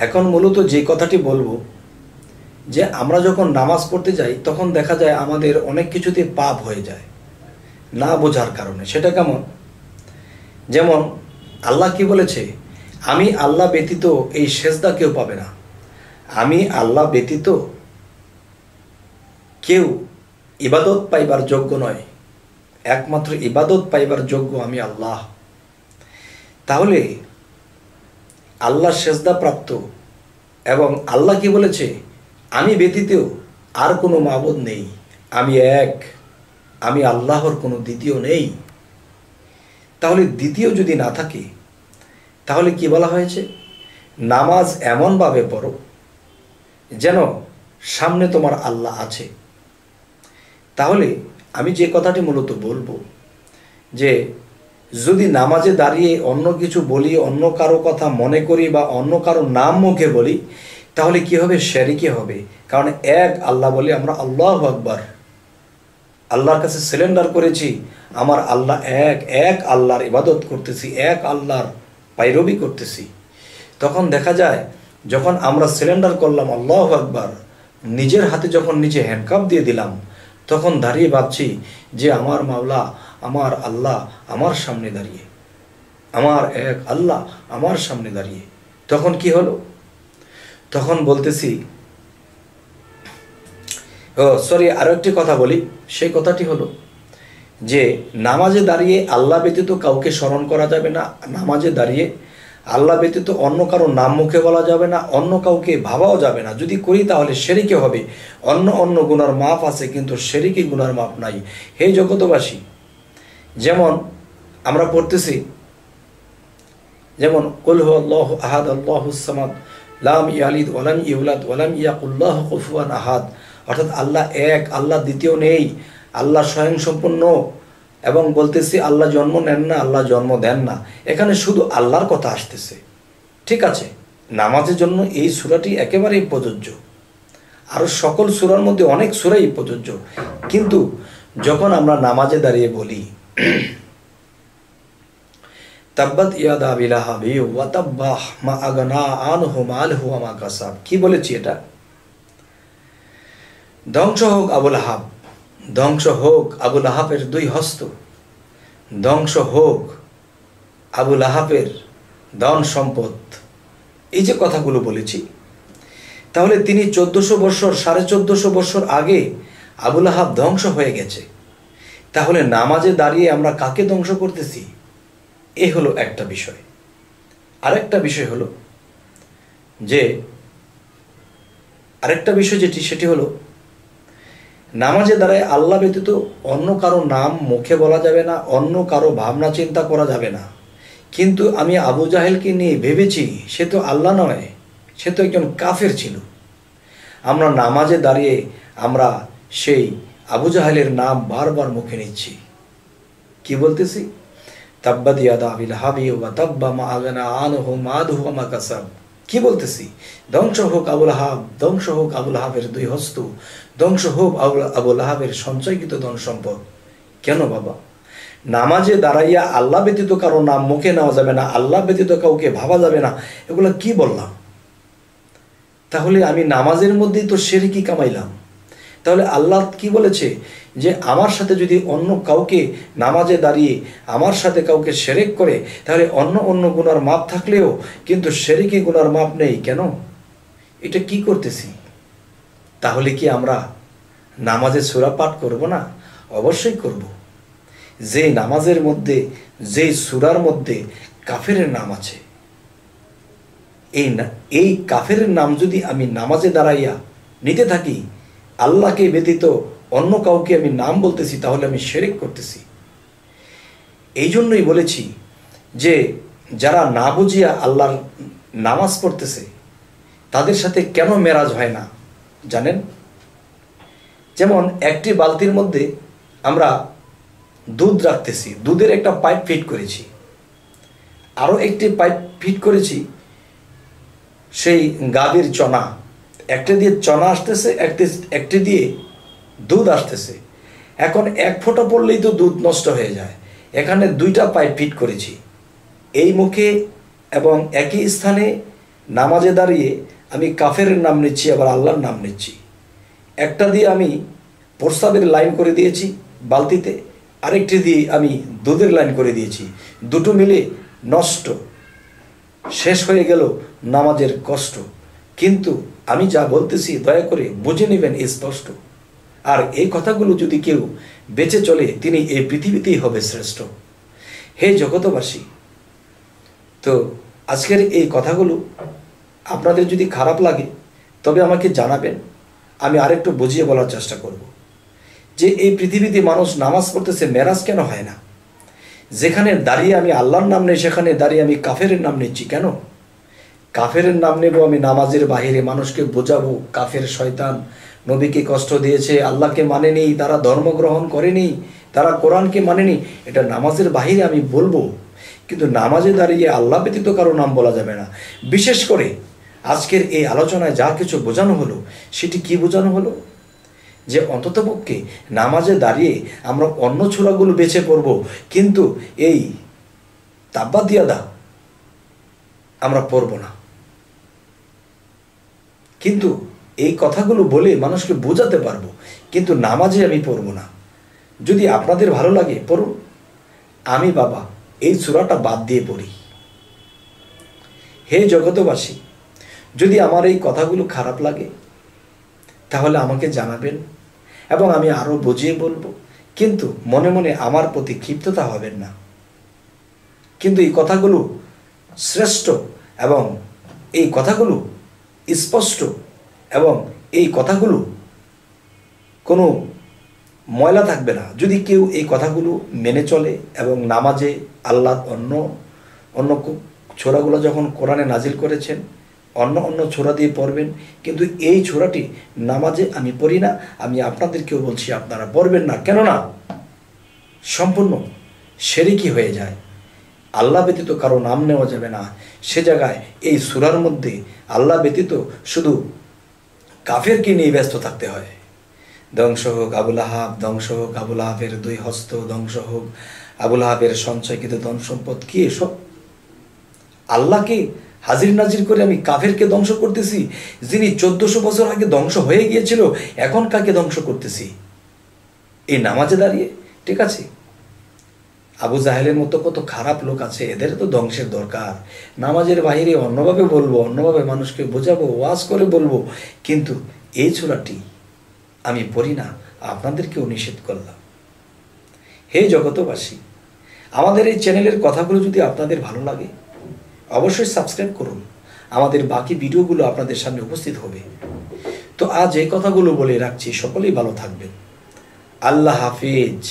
এখন মূলত যে কথাটি বলবো যে আমরা যখন নামাজ পড়তে যাই তখন দেখা যায় আমাদের অনেক কিছুতে পাপ হয়ে যায় না বোঝার কারণে। সেটা কেমন? যেমন আল্লাহ কি বলেছে, আমি আল্লাহ ব্যতীত এই সেজদা কেউ পাবে না। আমি আল্লাহ ব্যতীত কেউ ইবাদত পাইবার যোগ্য নয়, একমাত্র ইবাদত পাইবার যোগ্য আমি আল্লাহ। তাহলে আল্লাহ সেজদা প্রাপ্ত এবং আল্লাহ কি বলেছে, আমি ব্যতীত আর কোনো মাবুদ নেই, আমি এক, আমি আল্লাহর কোনো দ্বিতীয় নেই। তাহলে দ্বিতীয় যদি না থাকে তাহলে কি বলা হয়েছে, নামাজ এমনভাবে পড়ো যেন সামনে তোমার আল্লাহ আছে। তাহলে আমি যে কথাটি মূলত বলবো যে যদি নামাজে দাঁড়িয়ে অন্য কিছু বলি, অন্য কারো কথা মনে করি বা অন্য কারো নাম মুখে বলি, তাহলে কি হবে, শিরকি হবে। কারণ এক আল্লাহ বলে আমরা আল্লাহু আকবার, আল্লাহর কাছে সিলেন্ডার করেছি, আমার আল্লাহ এক, এক আল্লাহর ইবাদত করতেছি, এক আল্লাহর পাইরবি করতেছি। তখন দেখা যায় যখন আমরা সিলেন্ডার করলাম আল্লাহু আকবার, নিজের হাতে যখন নিচে হ্যান্ডকাপ দিয়ে দিলাম, তখন দাঁড়িয়ে ভাবছি যে আমার মাওলা, আমার আল্লাহ আমার সামনে দাঁড়িয়ে, আমার এক আল্লাহ আমার সামনে দাঁড়িয়ে। তখন কি হলো, তখন বলতেছি আরো একটি কথা বলি। সেই কথাটি হলো যে নামাজে দাঁড়িয়ে আল্লাহ ব্যতীত কাউকে স্মরণ করা যাবে না, নামাজে দাঁড়িয়ে আল্লাহ ব্যতীত অন্য কারো নাম মুখে বলা যাবে না, অন্য কাউকে ভাবাও যাবে না। যদি করি তাহলে শিরকি হবে। অন্য অন্য গুনার মাপ আছে কিন্তু শিরকি গুনার মাপ নাই। হে জগতবাসী, যেমন আমরা পড়তেছি, যেমন কুল হুয়াল্লাহু আহাদ আল্লাহুস সামাদ লাম ইয়ালিদ ওয়ালাম ইউলাদ ওয়ালাম ইয়াকুল লাহু কুফুয়ান আহাদ, অর্থাৎ আল্লাহ এক, আল্লাহ দ্বিতীয় নেই, আল্লাহ স্বয়ং সম্পূর্ণ। এবং বলতেছি আল্লাহ জন্ম নেন না, আল্লাহ জন্ম দেন না। এখানে শুধু আল্লাহর কথা আসতেছে, ঠিক আছে। নামাজের জন্য এই সূরাটি একেবারেই প্রযোজ্য, আর সকল সূরার মধ্যে অনেক সূরাই প্রযোজ্য। কিন্তু যখন আমরা নামাজে দাঁড়িয়ে বলি তাব্বাত ইয়াদা আবি লাহাবি ওয়া তাব্বা মা আগনা আনহু মালহু ওয়া মা কাসাব, কি বলেছি এটা? ধ্বংস হোক আবুল আহাব, ধ্বংস হোক আবুল আহাবের দুই হস্ত, ধ্বংস হোক আবুল আহাবের ধন সম্পদ। এই যে কথাগুলো বলেছি, তাহলে তিনি 1400 বছর 1450 বছর আগে আবুল আহাব ধ্বংস হয়ে গেছে। তাহলে নামাজে দাঁড়িয়ে আমরা কাকে ধ্বংস করতেছি? এই হলো একটা বিষয়। আরেকটা বিষয় হলো যে আরেকটা বিষয় যেটি, সেটি হলো নামাজে দাঁড়ায় আল্লাহ ব্যতীত অন্য কারো নাম মুখে বলা যাবে না, অন্য কারো ভাবনা চিন্তা করা যাবে না। কিন্তু আমি আবু জাহেলকে নিয়ে ভেবেছি সে তো আল্লাহ নয়, সে তো একজন কাফের ছিল। আমরা নামাজে দাঁড়িয়ে আমরা সেই আবু জাহেলের নাম বারবার মুখে নিচ্ছি। কি বলতেছি? তাব্বাত ইয়াদা আবি লাহাবি ওয়া তাব্বা মা আগনা আনহু মালহু ওয়া মা কাসাব। কি বলতেছি? ধ্বংস হোক আবুল আহাব, ধ্বংস হোক আবুল আহাবের দুই হস্ত, ধ্বংস হোক আবুল আহাবের সঞ্চয়কৃত ধন সম্পদ। কেন বাবা? নামাজে দাঁড়াইয়া আল্লাহ ব্যতীত কারো নাম মুখে নেওয়া যাবে না, আল্লাহ ব্যতীত কাউকে ভাবা যাবে না, এগুলো কি বললাম? তাহলে আমি নামাজের মধ্যেই তো শিরকি কামাইলাম। তাহলে আল্লাহ কি বলেছে যে আমার সাথে যদি অন্য কাউকে নামাজে দাঁড়িয়ে আমার সাথে কাউকে শিরক করে, তাহলে অন্য অন্য গুনার মাপ থাকলেও কিন্তু শিরকি গুনার মাপ নেই। কেন? এটা কি করতেছি? তাহলে কি আমরা নামাজে সূরা পাঠ করব না? অবশ্যই করব। যে নামাজের মধ্যে, যে সূরার মধ্যে কাফেরের নাম আছে, এই কাফের নাম যদি আমি নামাজে দাঁড়াইয়া নিতে থাকি, আল্লাহকে ব্যতীত অন্য কাউকে আমি নাম বলতেছি, তাহলে আমি শিরক করতেছি। এই জন্যই বলেছি যে যারা না বুঝিয়া আল্লাহর নামাজ পড়তেছে তাদের সাথে কেন মেরাজ হয় না জানেন? যেমন একটি বালতির মধ্যে আমরা দুধ রাখতেছি, দুধের একটা পাইপ ফিট করেছি, আরও একটি পাইপ ফিট করেছি সেই গাভীর চনা, একটা দিয়ে চনা আসতেছে, একটি দিয়ে দুধ আসতেছে। এখন এক ফোঁটা পড়লেই তো দুধ নষ্ট হয়ে যায়। এখানে দুইটা পাইপ ফিট করেছি, এই মুখে এবং একই স্থানে নামাজে দাঁড়িয়ে আমি কাফেরের নাম নিচ্ছি, আবার আল্লাহর নাম নিচ্ছি। একটা দিয়ে আমি প্রস্রাবের লাইন করে দিয়েছি বালতিতে, আরেকটি দিয়ে আমি দুধের লাইন করে দিয়েছি, দুটো মিলে নষ্ট, শেষ হয়ে গেল নামাজের কষ্ট। কিন্তু আমি যা বলতেছি দয়া করে বুঝে নেবেন স্পষ্ট। আর এই কথাগুলো যদি কেউ বেঁচে চলে, তিনি এই পৃথিবীতেই হবে শ্রেষ্ঠ। হে জগতবাসী, তো আজকের এই কথাগুলো আপনাদের যদি খারাপ লাগে তবে আমাকে জানাবেন, আমি আরেকটু বুঝিয়ে বলার চেষ্টা করব। যে এই পৃথিবীতে মানুষ নামাজ পড়তেছে, মেরাজ কেন হয় না? যেখানে দাঁড়িয়ে আমি আল্লাহর নাম নেই, সেখানে দাঁড়িয়ে আমি কাফেরের নাম নিচ্ছি কেন? কাফেরের নাম নেব আমি নামাজের বাহিরে, মানুষকে বোঝাবো কাফের, শয়তান, নবীকে কষ্ট দিয়েছে, আল্লাহকে মানেনি, তারা ধর্মগ্রহণ করেনি, তারা কোরআনকে মানেনি, এটা নামাজের বাহিরে আমি বলবো। কিন্তু নামাজে দাঁড়িয়ে আল্লাহ ব্যতীত কারো নাম বলা যাবে না। বিশেষ করে আজকের এই আলোচনায় যা কিছু বোঝানো হলো, সেটি কি বোঝানো হলো? যে অন্ততপক্ষে নামাজে দাঁড়িয়ে আমরা অন্য ছোরাগুলো বেছে পড়ব, কিন্তু এই তাব্বাতিয়াদা আমরা পড়ব না। কিন্তু এই কথাগুলো বলে মানুষকে বোঝাতে পারবো, কিন্তু নামাজে আমি পড়ব না। যদি আপনাদের ভালো লাগে পড়ুন, আমি বাবা এই সূরাটা বাদ দিয়ে পড়ি। হে জগতবাসী, যদি আমার এই কথাগুলো খারাপ লাগে তাহলে আমাকে জানাবেন এবং আমি আরো বুঝিয়ে বলবো, কিন্তু মনে মনে আমার প্রতি ক্ষিপ্ততা হবেন না। কিন্তু এই কথাগুলো শ্রেষ্ঠ এবং এই কথাগুলো স্পষ্ট এবং এই কথাগুলো কোনো ময়লা থাকবে না যদি কেউ এই কথাগুলো মেনে চলে। এবং নামাজে আল্লাহ অন্য অন্য ছোরাগুলো যখন কোরআনে নাজিল করেছেন, অন্য অন্য ছোরা দিয়ে পড়বেন, কিন্তু এই ছোরাটি নামাজে আমি পড়ি না। আমি আপনাদেরকেও বলছি আপনারা পড়বেন না, কেননা সম্পূর্ণ শিরকি হয়ে যায়। আল্লাহ ব্যতীত কারো নাম নেওয়া যাবে না। সে জায়গায় এই সূরার মধ্যে আল্লাহ ব্যতীত শুধু কাফেরকে নিয়ে ব্যস্ত থাকতে হয়। ধ্বংস হোক আবুল আহাব, ধ্বংস হোক আবুল আহাবের 2 হস্ত, ধ্বংস হোক আবুল আহাবের সঞ্চয়কৃত ধন সম্পদ। কি এসব? আল্লাহকে হাজির নাজির করে আমি কাফেরকে ধ্বংস করতেছি, যিনি 1400 বছর আগে ধ্বংস হয়ে গিয়েছিল, এখন কাকে ধ্বংস করতেছি? এই নামাজে দাঁড়িয়ে। ঠিক আছে, আবু জাহেলের মতো কত খারাপ লোক আছে, এদের তো ধ্বংসের দরকার। নামাজের বাইরে অন্যভাবে বলবো, অন্যভাবে মানুষকে বোঝাবো, ওয়াজ করে বলবো, কিন্তু এই ছোরাটি আমি পড়ি না, আপনাদেরকেও নিষেধ করলাম। হে জগতবাসী, আমাদের এই চ্যানেলের কথাগুলো যদি আপনাদের ভালো লাগে অবশ্যই সাবস্ক্রাইব করুন, আমাদের বাকি ভিডিওগুলো আপনাদের সামনে উপস্থিত হবে। তো আজ এই কথাগুলো বলে রাখছি, সকলেই ভালো থাকবেন। আল্লাহ হাফেজ।